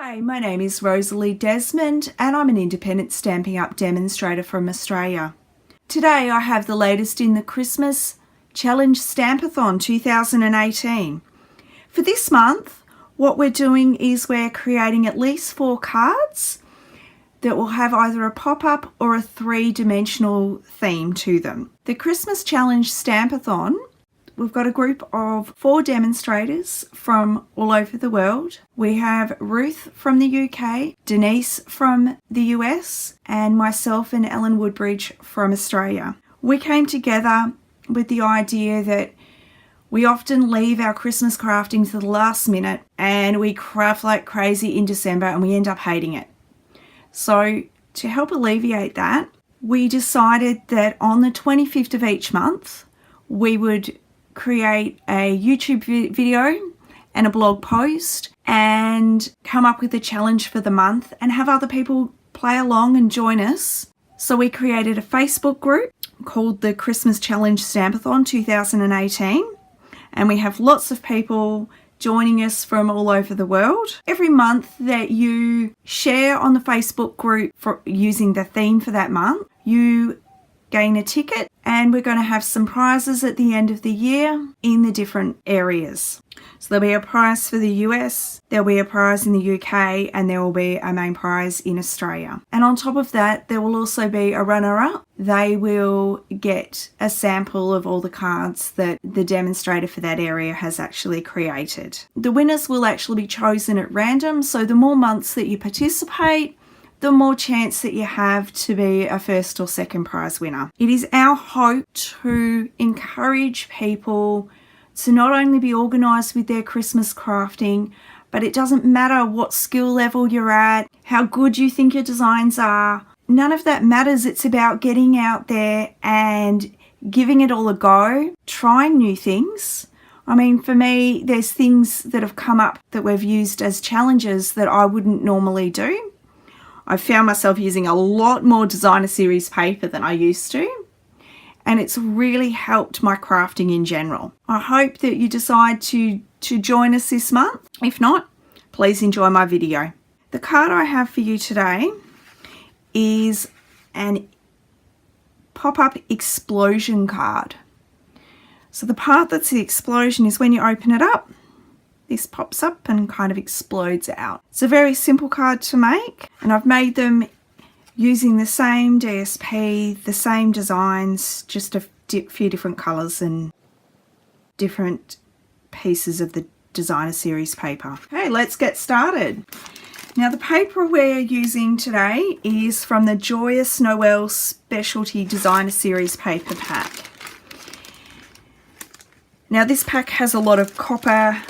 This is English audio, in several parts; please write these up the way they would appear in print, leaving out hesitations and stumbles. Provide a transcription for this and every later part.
Hi, my name is Rosalie Desmond and I'm an independent Stampin' Up! Demonstrator from Australia. Today I have the latest in the Christmas Challenge Stampathon 2018. For this month, what we're doing is we're creating at least 4 cards that will have either a pop-up or a 3-dimensional theme to them. The Christmas Challenge Stampathon, we've got a group of 4 demonstrators from all over the world. We have Ruth from the UK, Denise from the US, and myself and Ellen Woodbridge from Australia. We came together with the idea that we often leave our Christmas crafting to the last minute and we craft like crazy in December and we end up hating it. So to help alleviate that, we decided that on the 25th of each month, we would create a YouTube video and a blog post and come up with a challenge for the month and have other people play along and join us. So we created a Facebook group called the Christmas Challenge Stampathon 2018, and we have lots of people joining us from all over the world. Every month that you share on the Facebook group for using the theme for that month, you gain a ticket, and we're going to have some prizes at the end of the year in the different areas. So there'll be a prize for the US, there'll be a prize in the UK, and there will be a main prize in Australia. And on top of that, there will also be a runner-up. They will get a sample of all the cards that the demonstrator for that area has actually created. The winners will actually be chosen at random, so the more months that you participate, the more chance that you have to be a first or second prize winner. It is our hope to encourage people to not only be organised with their Christmas crafting, but it doesn't matter what skill level you're at, how good you think your designs are. None of that matters. It's about getting out there and giving it all a go, trying new things. I mean, for me, there's things that have come up that we've used as challenges that I wouldn't normally do. I found myself using a lot more designer series paper than I used to, and it's really helped my crafting in general. I hope that you decide to join us this month. If not, please enjoy my video. The card I have for you today is an pop-up explosion card. So the part that's the explosion is when you open it up, this pops up and kind of explodes out. It's a very simple card to make, and I've made them using the same DSP, the same designs, just a few different colours and different pieces of the designer series paper. Okay, let's get started. Now the paper we're using today is from the Joyous Noel Specialty Designer Series paper pack. Now this pack has a lot of copper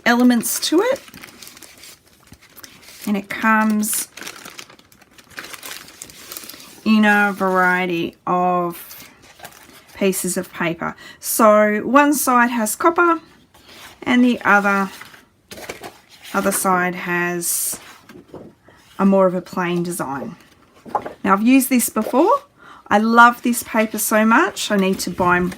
elements to it, and it comes in a variety of pieces of paper. So one side has copper and the other side has a more of a plain design. Now I've used this before. I love this paper so much I need to buy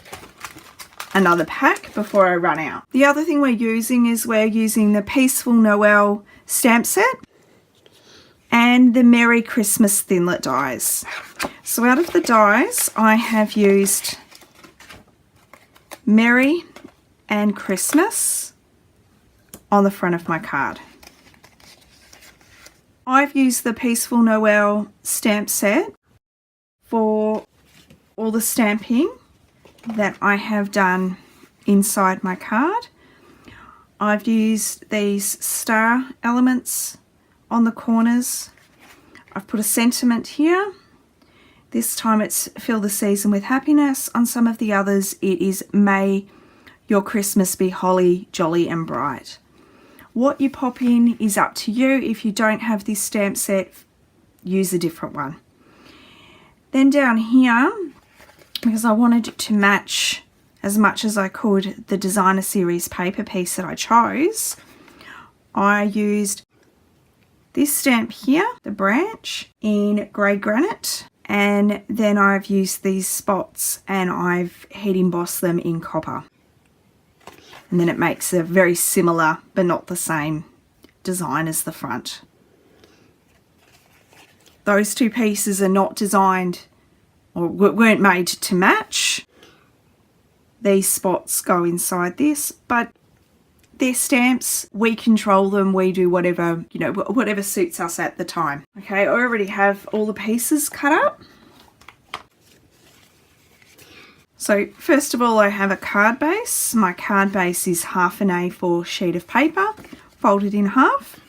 another pack before I run out. The other thing we're using the Peaceful Noel stamp set and the Merry Christmas Thinlet dies. So out of the dies, I have used Merry and Christmas on the front of my card. I've used the Peaceful Noel stamp set for all the stamping that I have done inside my card. I've used these star elements on the corners. I've put a sentiment here. This time it's fill the season with happiness. On some of the others it is may your Christmas be holly, jolly and bright. What you pop in is up to you. If you don't have this stamp set, use a different one. Then down here, because I wanted it to match as much as I could the designer series paper piece that I chose, I used this stamp here, the branch, in grey granite, and then I've used these spots and I've heat embossed them in copper. And then it makes a very similar but not the same design as the front. Those two pieces are not designed or weren't made to match. These spots go inside this, but they're stamps. We control them. We do whatever, you know, whatever suits us at the time. Okay, I already have all the pieces cut up. So first of all, I have a card base. My card base is half an A4 sheet of paper, folded in half.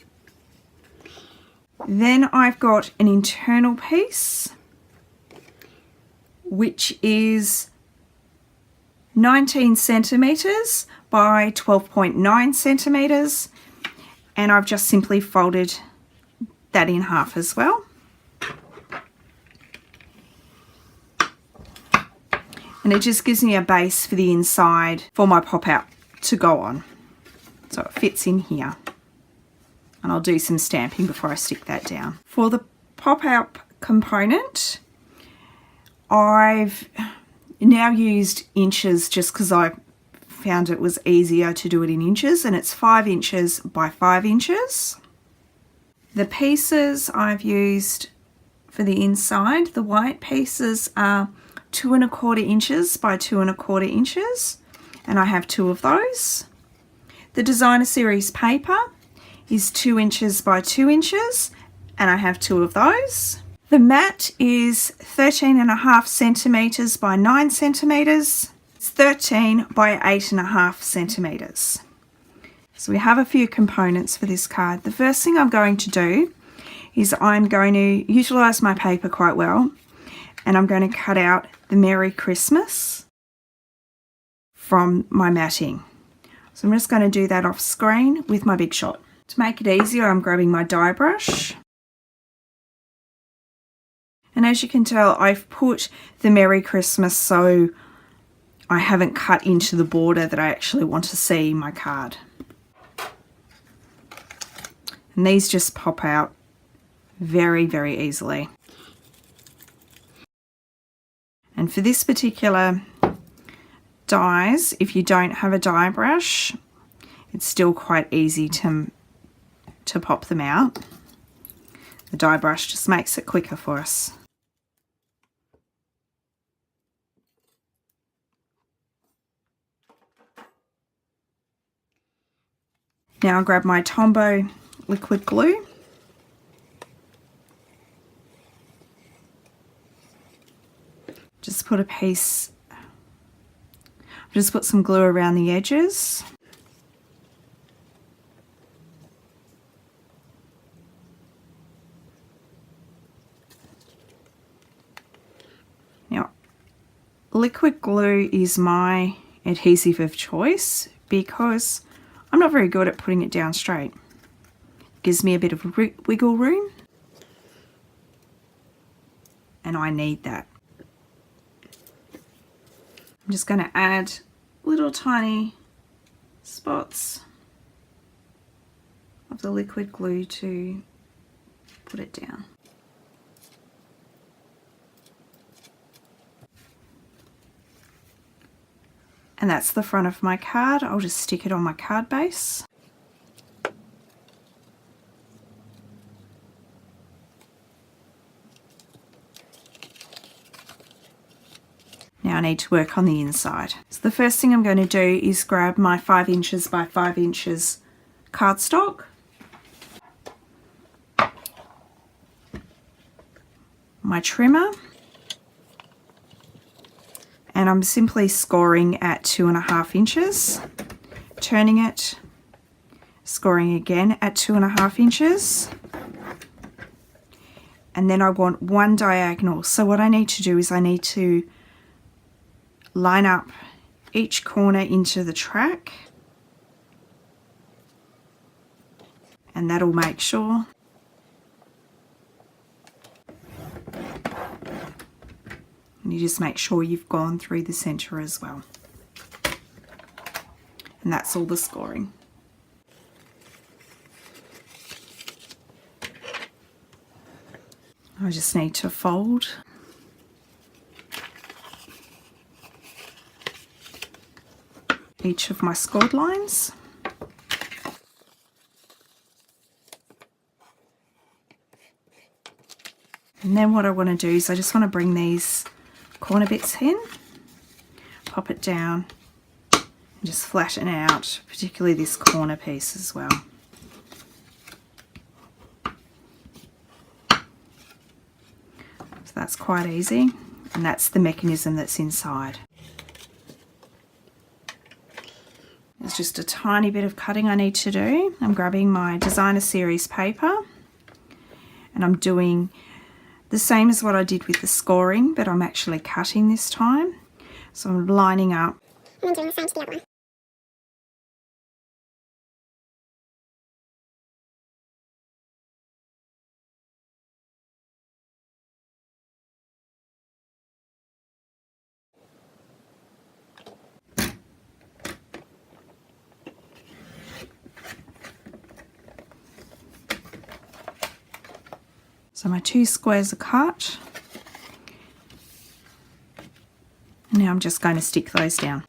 Then I've got an internal piece, which is 19 centimeters by 12.9 centimeters, and I've just simply folded that in half as well. And it just gives me a base for the inside for my pop out to go on. So it fits in here. And I'll do some stamping before I stick that down. For the pop out component, I've now used inches just because I found it was easier to do it in inches, and it's 5 inches by 5 inches. The pieces I've used for the inside, the white pieces are 2 1/4 inches by 2 1/4 inches, and I have 2 of those. The designer series paper is 2 inches by 2 inches, and I have 2 of those. The mat is 13.5 centimeters by 9 centimeters. It's 13 by 8.5 centimeters. So we have a few components for this card. The first thing I'm going to do is I'm going to utilize my paper quite well, and I'm going to cut out the Merry Christmas from my matting. So I'm just going to do that off screen with my Big Shot. To make it easier, I'm grabbing my die brush. And as you can tell, I've put the Merry Christmas so I haven't cut into the border that I actually want to see my card. And these just pop out very, very easily. And for this particular dies, if you don't have a die brush, it's still quite easy to pop them out. The die brush just makes it quicker for us. Now I'll grab my Tombow liquid glue. Just put a piece, just put some glue around the edges. Now, liquid glue is my adhesive of choice because I'm not very good at putting it down straight. It gives me a bit of wiggle room, and I need that. I'm just going to add little tiny spots of the liquid glue to put it down. And that's the front of my card. I'll just stick it on my card base. Now I need to work on the inside. So the first thing I'm going to do is grab my 5 inches by 5 inches cardstock, my trimmer, and I'm simply scoring at 2.5 inches, turning it, scoring again at 2.5 inches, and then I want one diagonal. So what I need to do is I need to line up each corner into the track, and that'll make sure and you just make sure you've gone through the center as well. And that's all the scoring. I just need to fold each of my scored lines. And then what I want to do is I just want to bring these corner bits in, pop it down, and just flatten out, particularly this corner piece as well. So that's quite easy, and that's the mechanism that's inside. There's just a tiny bit of cutting I need to do. I'm grabbing my designer series paper and I'm doing the same as what I did with the scoring, but I'm actually cutting this time. So I'm lining up. And then doing the same to the other one. So my 2 squares are cut. Now I'm just going to stick those down.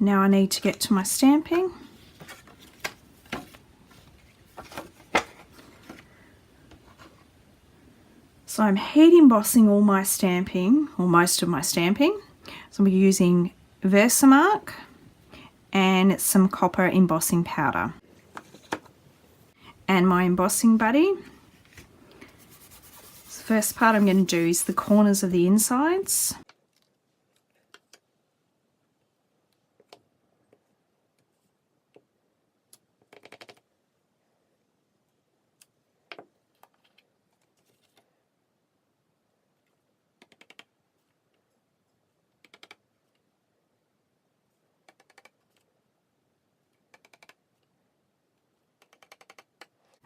Now I need to get to my stamping. So I'm heat embossing all my stamping, or most of my stamping. So I'm using Versamark and some copper embossing powder. And my embossing buddy. So the first part I'm going to do is the corners of the insides.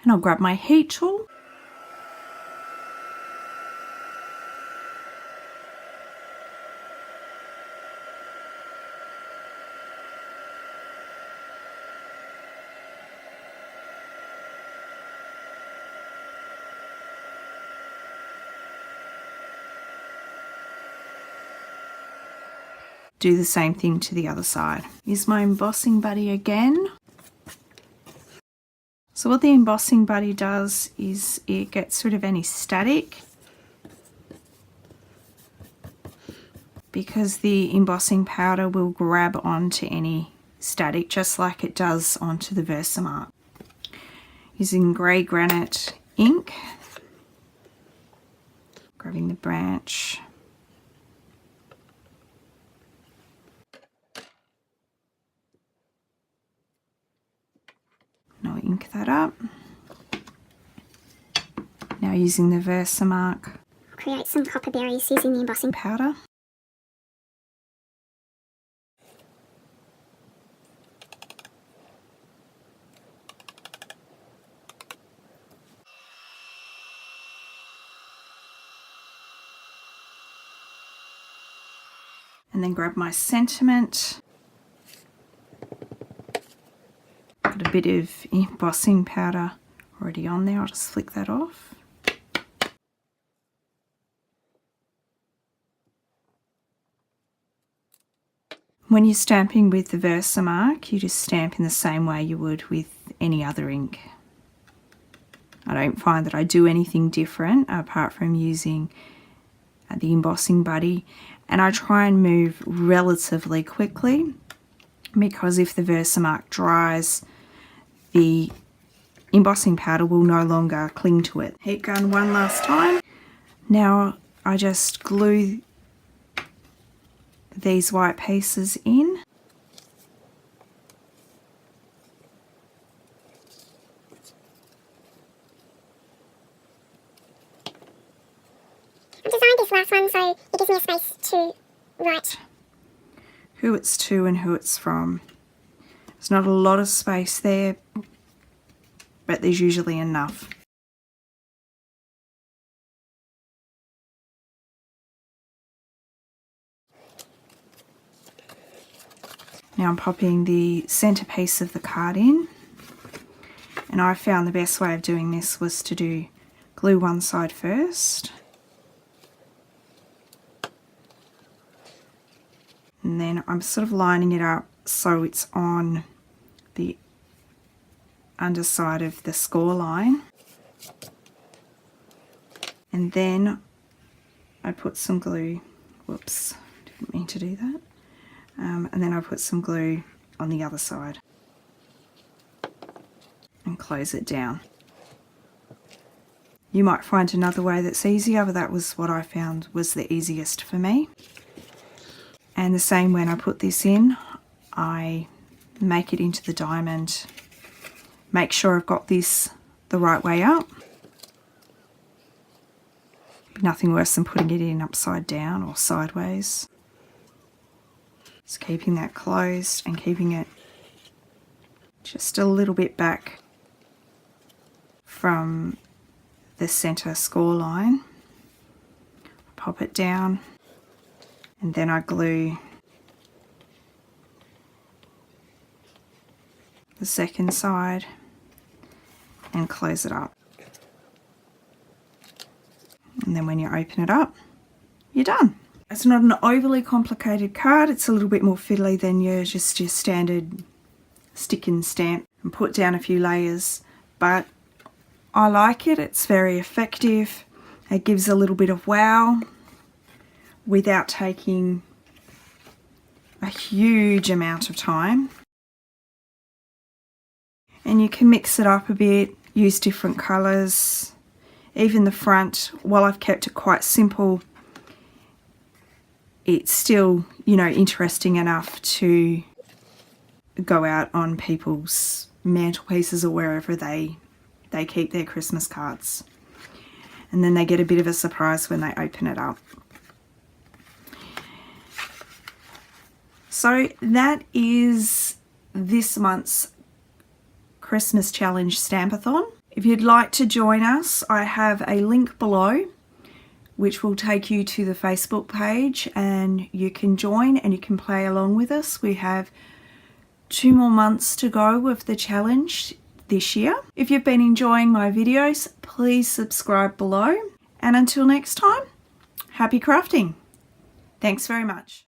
And I'll grab my heat tool. Do the same thing to the other side. Use my embossing buddy again. So what the embossing buddy does is it gets rid of any static, because the embossing powder will grab onto any static just like it does onto the Versamark. Using grey granite ink, grabbing the branch. Now ink that up. Now using the Versamark, Create some copper berries using the embossing powder. And then grab my sentiment. Got a bit of embossing powder already on there. I'll just flick that off. When you're stamping with the Versamark, you just stamp in the same way you would with any other ink. I don't find that I do anything different apart from using the embossing buddy, and I try and move relatively quickly, because if the Versamark dries, the embossing powder will no longer cling to it. Heat gun one last time. Now I just glue these white pieces in. I've designed this last one so it gives me a space to write. who it's to and who it's from. There's not a lot of space there, but there's usually enough. Now I'm popping the centerpiece of the card in, and I found the best way of doing this was to glue one side first, and then I'm sort of lining it up so it's on the underside of the score line, and then I put some glue, whoops, didn't mean to do that. And then I put some glue on the other side and close it down. You might find another way that's easier, but that was what I found was the easiest for me. And the same when I put this in, I make it into the diamond. Make sure I've got this the right way up. Nothing worse than putting it in upside down or sideways. Just keeping that closed and keeping it just a little bit back from the center score line. Pop it down, and then I glue the second side and close it up. And then when you open it up, you're done. It's not an overly complicated card. It's a little bit more fiddly than your standard stick and stamp and put down a few layers, but I like it. It's very effective. It gives a little bit of wow without taking a huge amount of time. And you can mix it up a bit, use different colours. Even the front, while I've kept it quite simple, it's still, you know, interesting enough to go out on people's mantelpieces or wherever they keep their Christmas cards. And then they get a bit of a surprise when they open it up. So that is this month's Christmas Challenge Stampathon. If you'd like to join us, I have a link below which will take you to the Facebook page, and you can join and you can play along with us. We have 2 more months to go with the challenge this year. If you've been enjoying my videos, please subscribe below. And until next time, happy crafting. Thanks very much.